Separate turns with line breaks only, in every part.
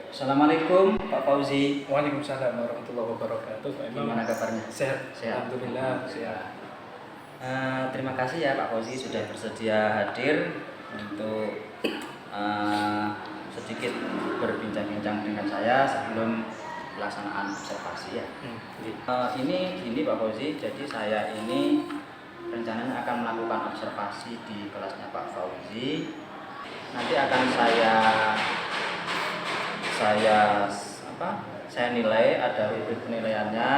Assalamualaikum Pak Fauzi.
Waalaikumsalam warahmatullahi wabarakatuh. Pak Imam.
Gimana kabarnya?
Sehat.
Sehat.
Alhamdulillah sehat.
Terima kasih ya Pak Fauzi sudah bersedia hadir untuk sedikit berbincang-bincang dengan saya sebelum pelaksanaan observasi ya. Ini gini Pak Fauzi, jadi saya ini rencananya akan melakukan observasi di kelasnya Pak Fauzi. Nanti akan saya nilai, ada rubrik penilaiannya.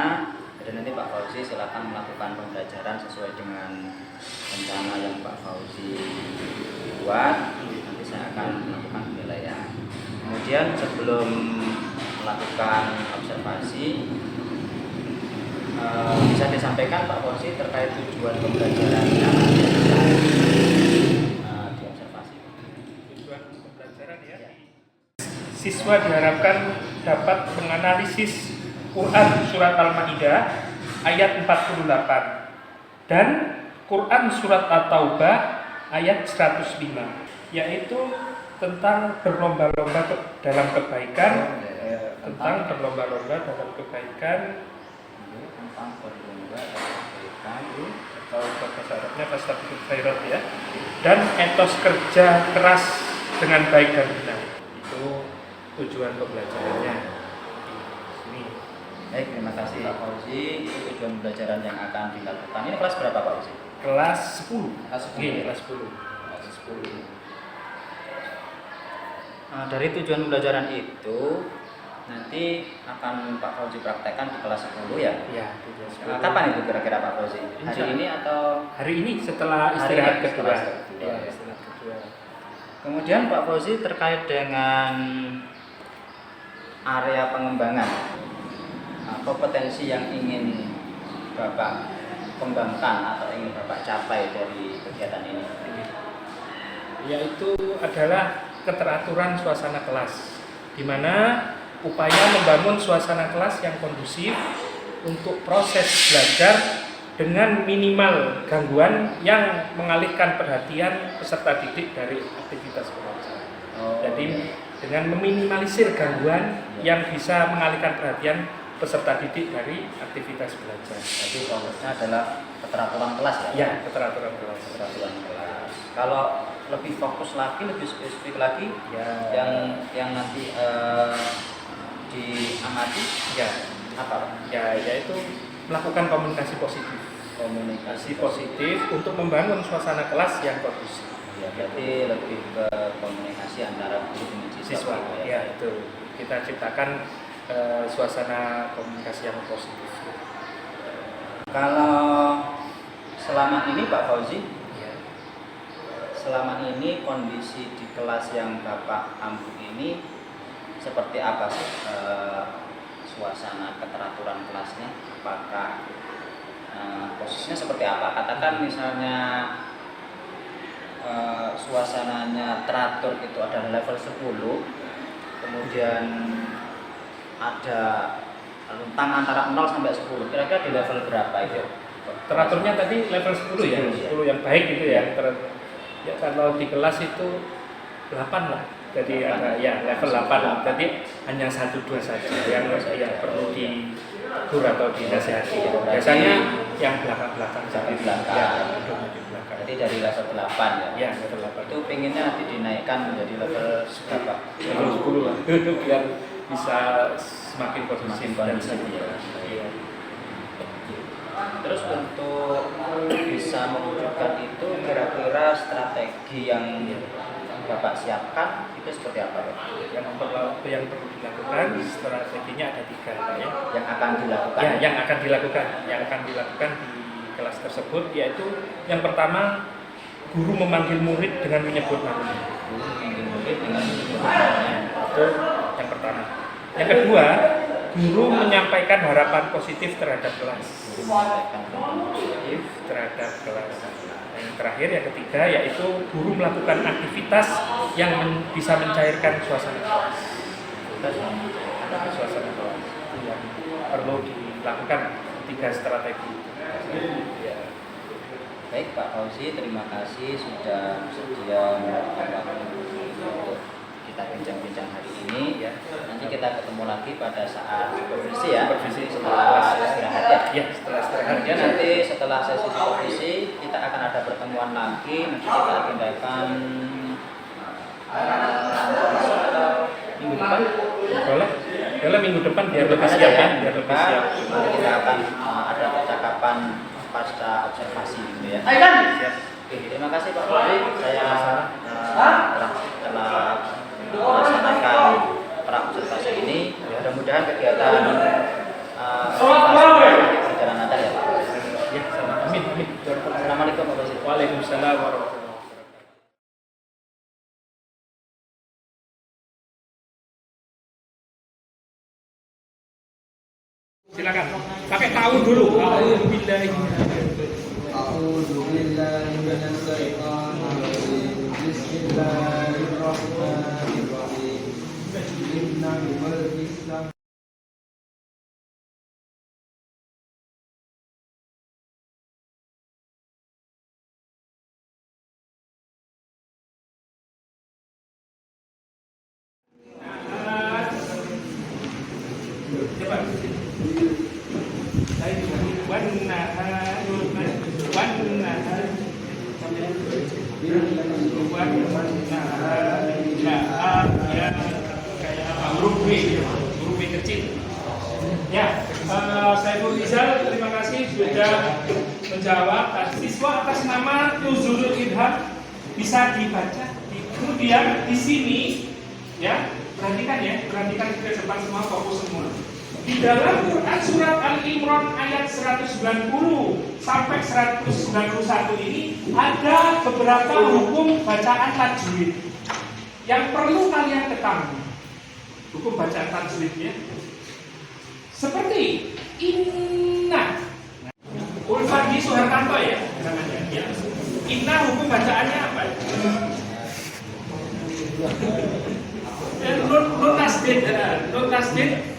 Jadi nanti Pak Fauzi silakan melakukan pembelajaran sesuai dengan rencana yang Pak Fauzi buat. Nanti saya akan melakukan penilaian. Kemudian sebelum melakukan observasi, bisa disampaikan Pak Fauzi terkait tujuan pembelajarannya diobservasi.
Tujuan pembelajaran ya. Siswa diharapkan dapat menganalisis Quran surat Al-Maidah ayat 48 dan Quran surat At-Taubah ayat 105, yaitu tentang berlomba-lomba dalam kebaikan, tentang berlomba-lomba dalam kebaikan, atau bahasa Arabnya fastabiqul khairat ya, dan etos kerja keras dengan baik dan benar. Itu tujuan pembelajarannya di sini.
Baik, terima kasih Pak Fauzi. Tujuan pembelajaran yang akan dilakukan. Ini kelas berapa Pak Fauzi?
Kelas 10.
Kelas 10.
Kelas 10.
Kelas 10. Dari tujuan pembelajaran itu nanti akan Pak Fauzi praktekkan di kelas 10 ya?
Iya, tujuan 10.
Kapan itu kira-kira Pak Fauzi? Hari ini atau
hari ini setelah istirahat kedua.
Ya,
istirahat kedua.
Kemudian Pak Fauzi terkait dengan area pengembangan, kompetensi yang ingin Bapak kembangkan atau ingin Bapak capai dari kegiatan ini,
yaitu adalah keteraturan suasana kelas, di mana upaya membangun suasana kelas yang kondusif untuk proses belajar dengan minimal gangguan yang mengalihkan perhatian peserta didik dari aktivitas belajar. Jadi dengan meminimalisir gangguan yang bisa mengalihkan perhatian peserta didik dari aktivitas belajar.
Jadi fokusnya adalah keteraturan kelas ya?
Ya, keteraturan kelas.
Keteraturan kelas. Kalau lebih fokus lagi, lebih spesifik lagi,
Ya,
yang nanti diamati,
ya,
apa?
ya, yaitu melakukan komunikasi positif. Komunikasi positif untuk membangun suasana kelas yang kondusif.
Ya, berarti lebih ke komunikasi antara guru dengan siswa.
Ya, itu kita ciptakan suasana komunikasi yang positif.
Kalau selama ini Pak Fauzi,
Ya.
selama ini kondisi di kelas yang Bapak ambil ini seperti apa sih suasana keteraturan kelasnya? Apakah posisinya seperti apa? Katakan misalnya suasananya teratur itu ada level 10, kemudian ada rentang antara 0 sampai 10, kira-kira di level berapa itu?
Teraturnya tadi level 10 ya, 10 yang baik itu ya. Ya kalau di kelas itu 8 lah. Jadi
8.
ada ya level 8. Jadi hanya 1-2 saja yang perlu ditegur atau dinasihati. Biasanya yang belakang-belakang
Sampai belakang.
Ya, di belakang.
Jadi dari level 8 ya.
Ya, level 8.
Itu pengennya nanti dinaikkan menjadi level berapa?
Level 10 lah. Biar bisa semakin kondusif dan
kondusif ya.
Iya.
Terus untuk bisa mewujudkan itu kira-kira strategi yang Bapak siapkan itu seperti apa Pak?
Yang perlu dilakukan strateginya ada 3 ya.
Yang akan dilakukan?
Ya, yang akan dilakukan di kelas tersebut, yaitu yang pertama guru memanggil murid dengan menyebut namanya.
Guru memanggil murid dengan menyebut namanya.
Itu yang pertama. Yang kedua, guru menyampaikan harapan positif terhadap kelas.
Guru menyampaikan harapan positif
terhadap kelas. Yang terakhir, yang ketiga, yaitu guru melakukan aktivitas yang bisa mencairkan suasana kelas. Suasana kelas itu yang perlu dilakukan 3 strategi. Ya.
Baik Pak Fauzi, terima kasih sudah bersedia untuk kita bincang-bincang hari ini ya. Nanti kita ketemu lagi pada saat supervisi ya.
Supervisi
setelah istirahat ya.
Ya, setelah istirahat.
Kemudian nanti setelah sesi supervisi kita akan ada pertemuan lagi. Nanti kita agendakan minggu depan.
Boleh minggu depan biar lebih siap ya. Biar lebih siap.
Nanti kita akan ada percakapan pasca observasi gitu ya.
Siap.
Oke, terima kasih Pak Fauzi. Saya telah melaksanakan pra-observasi ini. Mudah-mudahan kegiatan berjalan lancar ya Pak.
Ya, sama. Amin.
Assalamualaikum Pak Fauzi.
Waalaikumsalam warahmatullahi wabarakatuh. Silakan. Pakai tahu dulu.
A'udzu billahi minasy syaithanir rajim. Bismillahirrahmanirrahim. Innal Islam
huruf B kecil. Ya, saya Rizal, terima kasih sudah menjawab. Siswa atas nama Nuzulul Idham bisa dibaca. Kemudian di sini, ya, perhatikan kita cepat semua, fokus semua. Di dalam Quran surat Al-Imran ayat 190 sampai 191 ini ada beberapa hukum bacaan tajwid yang perlu kalian ketahui. Hukum bacaan tajwidnya seperti inna. Ulfadi Soehartanto ya namanya. Ya. Inna hukum bacaannya apa? Nun tasdid.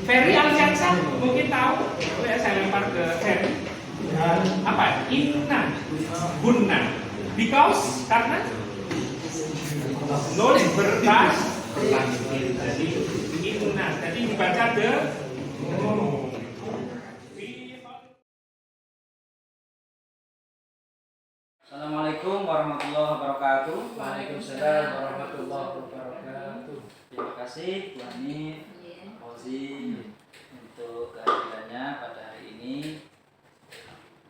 Ferry Alfiansa mungkin tahu. Ya, saya lempar ke Ferry. Apa? Inna, gunna. Because karena nun bertas. Jadi inna. Tadi dibaca de.
Assalamualaikum warahmatullahi wabarakatuh.
Waalaikumsalam warahmatullahi wabarakatuh.
Terima kasih Bu Hani, Fauzi untuk kehadirannya pada hari ini.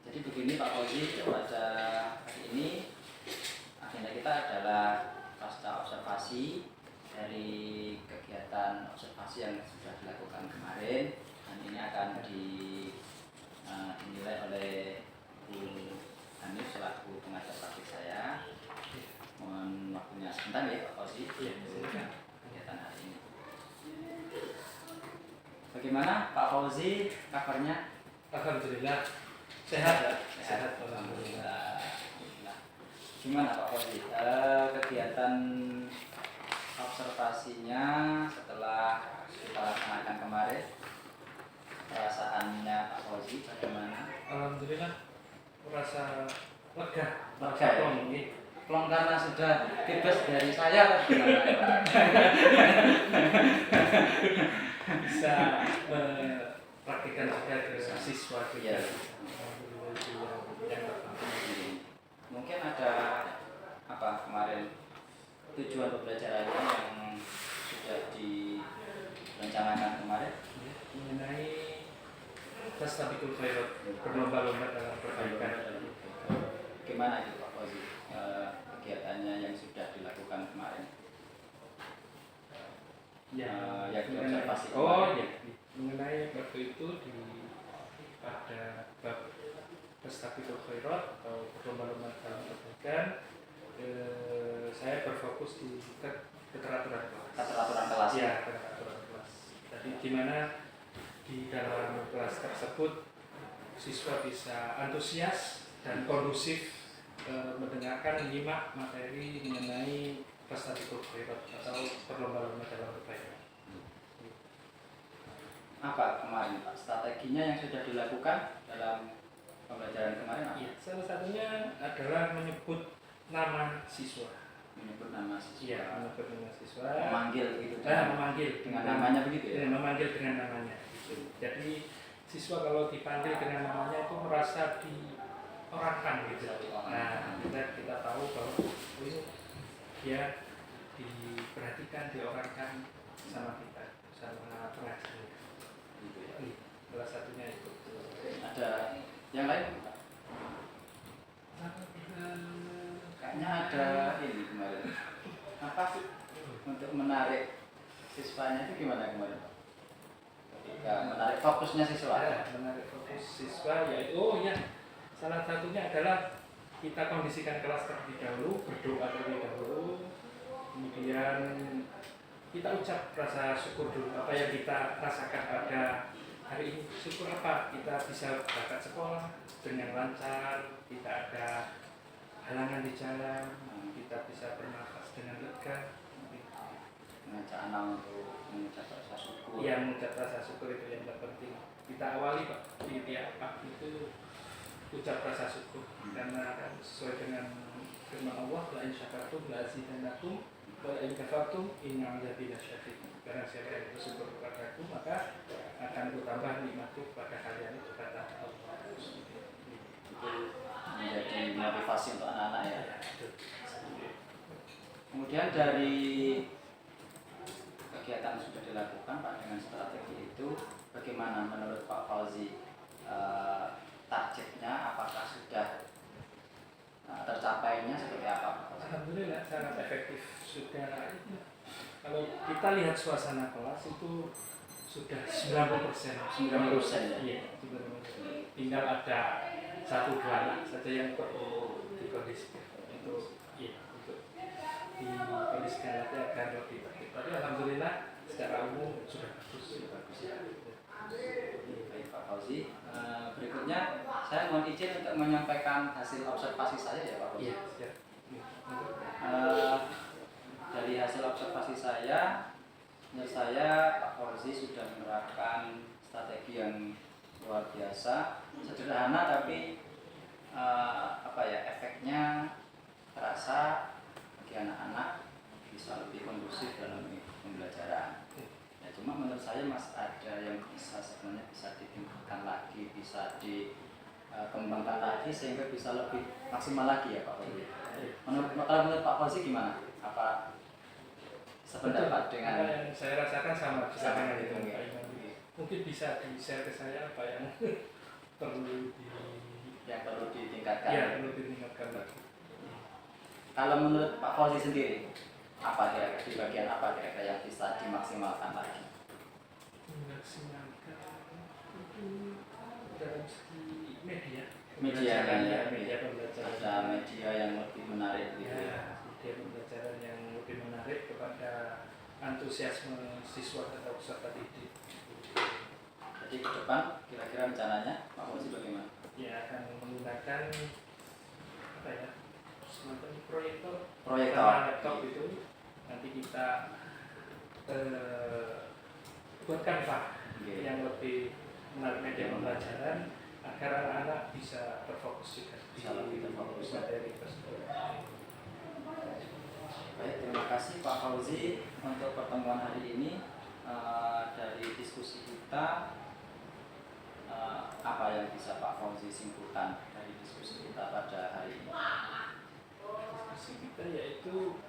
Jadi begini Pak Fauzi, pada hari ini agenda kita adalah pasca observasi dari kegiatan observasi yang sudah dilakukan kemarin, dan ini akan dinilai oleh Bu Hanif selaku pengajar praktik saya. Mohon waktunya sebentar ya Pak Fauzi untuk kegiatan hari ini. Bagaimana Pak Fauzi kabarnya?
Alhamdulillah sehat ya.
Sehat. Alhamdulillah. Gimana Pak Fauzi? Kegiatan observasinya setelah kita laksanakan kemarin, perasaannya Pak Fauzi bagaimana?
Alhamdulillah merasa lega
ya? Plong karena sudah bebas dari saya.
Bisa mempraktikkan juga ke siswa juga.
Ya. Mungkin ada apa kemarin tujuan pembelajarannya yang sudah direncanakan kemarin?
Mengenai Tastabikul Khairat, berlomba-lomba dalam kebaikan.
Gimana itu Pak Fauzi kegiatannya yang sudah dilakukan kemarin? Yang diobservasi kemarin.
Ya. Mengenai waktu itu pada bab Tastabikul Khairat atau berlomba-lomba dalam kebaikan, saya berfokus di keteraturan kelas.
Keteraturan kelas.
Ya, keteraturan kelas. Jadi di mana di dalam kelas tersebut siswa bisa antusias dan kondusif mendengarkan menyimak materi mengenai Tastabikul Khairat atau berlomba-lomba dalam kebaikan.
Apa kemarin Pak strateginya yang sudah dilakukan dalam pembelajaran kemarin?
Ya, salah satunya adalah menyebut nama siswa.
menyebut nama siswa,
Iya, menyebut nama siswa.
memanggil gitu,
Memanggil
dengan namanya begitu ya.
Memanggil dengan namanya. Gitu. Jadi siswa kalau dipanggil dengan namanya itu merasa diorangkan gitu. Nah, kita tahu bahwa oh ini dia diperhatikan, diorangkan sama kita, sama pengajarnya.
Gitu ya.
Salah satunya itu.
Ada yang lain? Kayaknya ada ini kemarin. Apa sih untuk menarik siswanya itu gimana kemarin? Ketika menarik fokusnya siswa.
Ya, menarik fokus siswa yaitu salah satunya adalah kita kondisikan kelas terlebih dahulu, berdoa terlebih dahulu, kemudian kita ucap rasa syukur dulu apa yang kita rasakan pada hari ini. Syukur apa? Kita bisa berangkat sekolah dengan lancar, tidak ada halangan di jalan, kita bisa bernafas dengan lega.
Mengajak anak untuk mengucap rasa syukur.
Yang mengucap rasa syukur itu yang terpenting. Kita awali Pak di tiap pagi itu ucap rasa syukur karena kan sesuai dengan firman Allah, la in syakartum la azidannakum wa la in kafartum inna 'adzabi lasyadid. Karena siapa yang bersyukur kepadaku maka akan bertambah nikmatku pada kalian, itu kata Allah.
Itu menjadi motivasi untuk anak-anak ya. Kemudian dari kegiatan yang sudah dilakukan Pak dengan strategi itu, bagaimana menurut Pak Fauzi targetnya? Apakah sudah tercapainya seperti apa Pak Fauzi?
Alhamdulillah sangat efektif. Sudah, kalau kita lihat suasana kelas itu sudah 90%.
90% ya?
Iya, 90%. Tinggal ada 1-2 anak saja yang perlu dikondisikan. Itu untuk dikondisikan nanti agar lebih baik. Tapi alhamdulillah secara umum sudah bagus ya.
Baik Pak Fauzi, berikutnya saya mohon izin untuk menyampaikan hasil observasi saya ya Pak Fauzi.
Iya, siap.
Dari hasil observasi saya, menurut saya Pak Fauzi sudah menerapkan strategi yang luar biasa, sederhana tapi efeknya terasa bagi anak-anak, bisa lebih kondusif dalam pembelajaran. Ya, cuma menurut saya masih ada yang sebenarnya bisa ditingkatkan lagi, bisa dikembangkan lagi sehingga bisa lebih maksimal lagi ya Pak Fauzi. Menurut Pak Fauzi gimana? Apa sependapat dengan
apa yang saya rasakan sama dengan itu?
ya?
Mungkin bisa di-share ke saya apa yang perlu
ditingkatkan.
Ya, perlu ditingkatkan lagi.
Kalau menurut Pak Fauzi sendiri, apa kira-kira di bagian apa kira-kira yang bisa dimaksimalkan lagi?
Memaksimalkan itu dalam segi media pembelajaran.
Ada media yang lebih menarik gitu ya.
Media pembelajaran yang lebih menarik kepada antusiasme siswa atau peserta didik.
Jadi ke depan kira-kira rencananya Pak Fauzi bagaimana?
Ya, akan menggunakan semacam proyektor laptop itu nanti kita buatkan Pak yang lebih menarik media pembelajaran agar anak-anak bisa terfokus juga
Bisa lebih terfokus.
materi tersebut.
Baik, terima kasih Pak Fauzi untuk pertemuan hari ini. Dari diskusi kita, apa yang bisa Pak Fauzi simpulkan dari diskusi kita pada hari ini?
Diskusi kita yaitu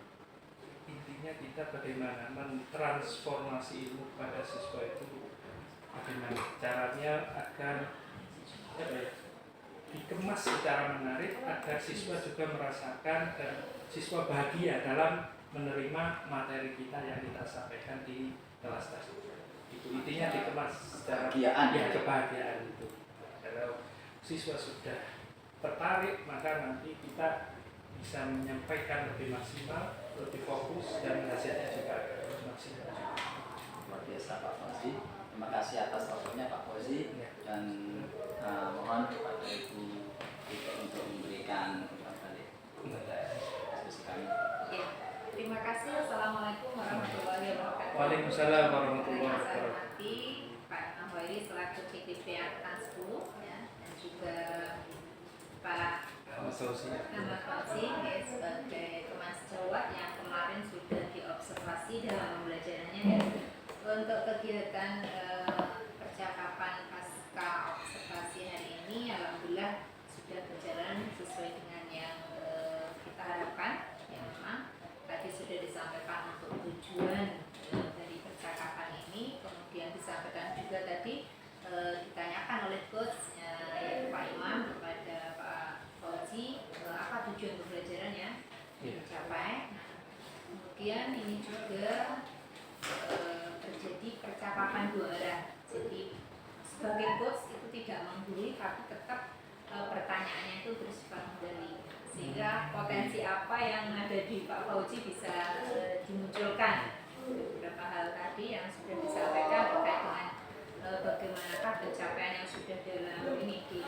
intinya kita bagaimana mentransformasi ilmu pada siswa itu, bagaimana caranya agar dikemas secara menarik agar siswa juga merasakan dan siswa bahagia dalam menerima materi kita yang kita sampaikan di kelas tersebut. Itu intinya dikemas secara kebahagiaan itu. Kalau siswa sudah tertarik maka nanti kita bisa menyampaikan lebih maksimal, lebih fokus dan hasilnya juga lebih maksimal.
Luar biasa Pak Fauzi. Terima kasih atas waktunya Pak Fauzi dan mohon kepada Ibu untuk memberikan umpan balik kepada diskusi kami.
Ya, terima kasih. Assalamualaikum warahmatullahi wabarakatuh.
Waalaikumsalam warahmatullahi wabarakatuh.
Nanti Pak Ahwairi selaku PTPA 10 ya, dan juga Pak Nama Fauzi sebagai teman sejawat yang kemarin sudah diobservasi dalam pembelajarannya ya. Untuk kegiatan percakapan pasca observasi hari ini, alhamdulillah sudah berjalan sesuai dengan yang kita harapkan. Ya, memang tadi sudah disampaikan untuk tujuan dari percakapan ini, kemudian disampaikan juga tadi ditanyakan oleh coach yaitu Pak Imam kepada Pak Fauzi apa tujuan pembelajarannya dicapai. Nah, kemudian ini juga terjadi percakapan dua arah. Jadi sebagai coach itu tidak menggurui, tapi tetap pertanyaannya itu bersifat mengendali, sehingga potensi apa yang ada di Pak Fauzi bisa dimunculkan. Beberapa hal tadi yang sudah disampaikan terkait dengan bagaimanakah pencapaian yang sudah dalam ini di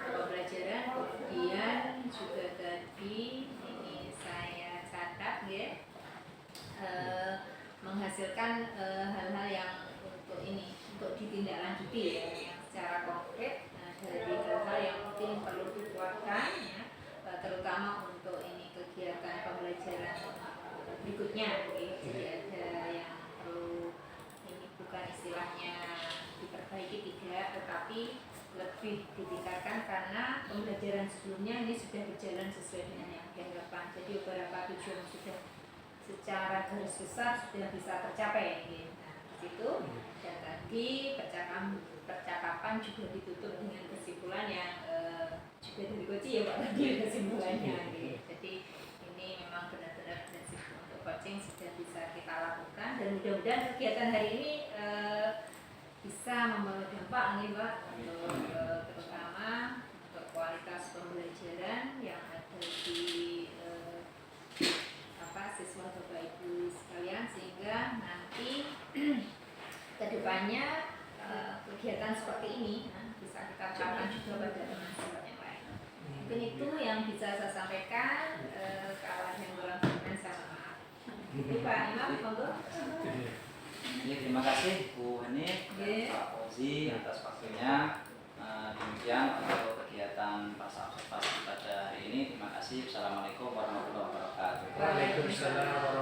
pembelajaran. Kemudian juga tadi ini saya catat ya, menghasilkan hal-hal yang untuk ini untuk ditindaklanjuti ya, yang secara konkret dari hal-hal yang mungkin perlu dikuatkan ya, terutama untuk ini kegiatan pembelajaran berikutnya. Jadi ada yang perlu ini bukan istilahnya diperbaiki tidak, tetapi lebih ditingkatkan karena pembelajaran sebelumnya ini sudah berjalan sesuai dengan yang diharapkan. Jadi beberapa tujuan sudah secara garis besar sudah bisa tercapai. Nah, di situ dan tadi percakapan juga ditutup dengan kesimpulan yang juga dari coaching ya Pak tadi kesimpulannya. Jadi ini memang benar-benar prinsip untuk coaching sudah bisa kita lakukan, dan mudah-mudahan kegiatan hari ini bisa membawa dampak nih Pak untuk terutama untuk kualitas pembelajaran yang ada di siswa Bapak Ibu sekalian, sehingga nanti kedepannya kegiatan seperti ini bisa kita terapkan juga pada teman-teman yang lain. Mungkin itu yang bisa saya sampaikan. Kalau ada yang kurang berkenan saya maaf. Itu Pak Imam, monggo.
Terima kasih Bu Hani dan Pak Fauzi atas waktunya. Demikian untuk kegiatan pasca observasi pada hari ini. Terima kasih. Assalamualaikum warahmatullahi wabarakatuh.
Waalaikumsalam.